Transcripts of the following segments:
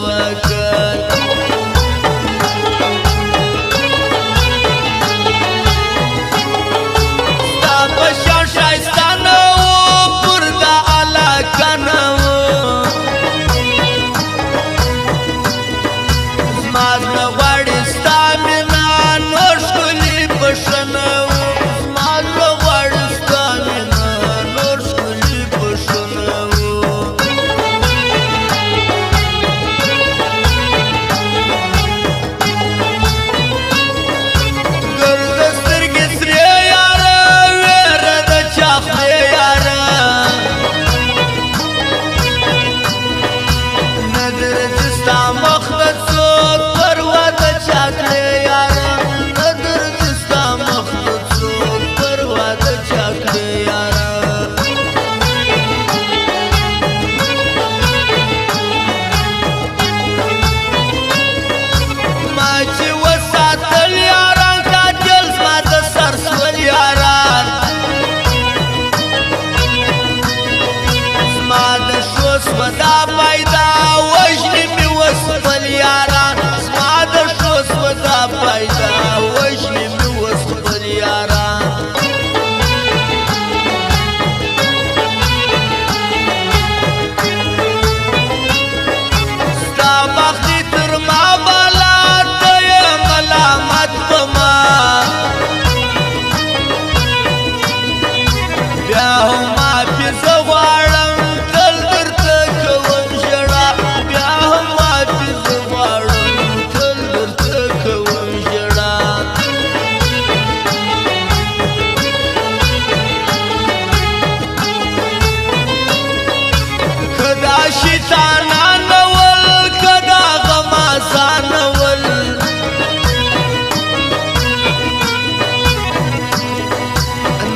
وکړ ستا په شان ښایسته نه و پر دا علاقه نه و زما زړه غواړي ستا مینه نور ښکلي بښنه و زما زړه غواړي ستا مینه نور ښکلي بښنه و ګرځه سترګې سرې یاره ویره د چا خولې یاره نه درځي ستا مخ ته څوک پروا د چا کړې یاره نه درځي ستا مخ ته څوک پروا د چا کړې یاره ما چې وساتل یاران قاتل زما د سر سول یاران زما د ښو سوه دا پیدا وژنې مې وسپل یاران زما د ښو سوه دا پیدا وژنې مې وسپل یاران ستا بخت دې تر ما بالا ته یې ملامت په ما بیا هم معافي زه غواړم تل درته کوم ژړا بیا هم معافي زه غواړم تل درته کوم ژړا که دا شیطانان ول که دا غمازان ول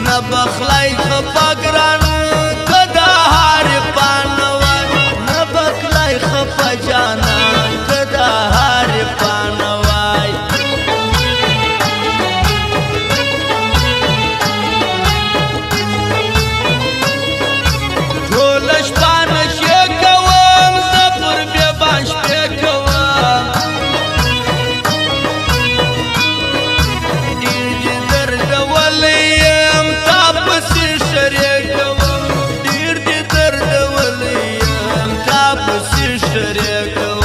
نه بخلای خفه ګران که دا حارفان وای نه بخلای خفه جانان که دا حارفان وای ټوله شپه نشې کوم زه پر بېبان شپې کوم ډېر دې دردولی یم تا پسې شریک کوم ډېر دې دردولی یم تا پسې شریک کوم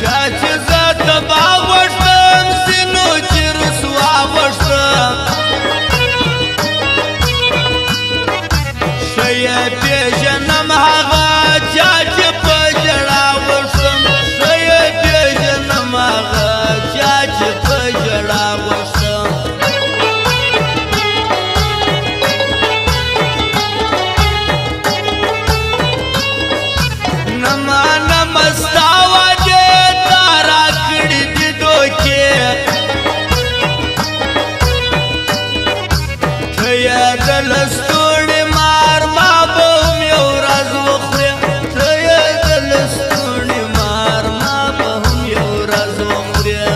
چا چې زه تباه غوښتم سینو چې رسوا غوښتم ښه یې پېژنم هغه چا چې په ژړا غوښتم ښه یې پېژنم هغه چا چې په ژړا غوښتم نه مانم ستا وعدې تا راکړي دي دوکې ته یې د لستوڼي مار ما به هم یو ورځ وخورې ته یې د لستوڼي مار ما به هم یو ورځ وخورې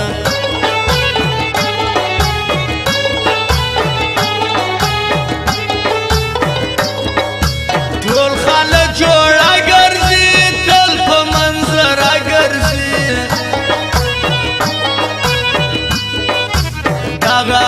ټول خلک جوړه ګرځي تل په منظره ګرځي دغه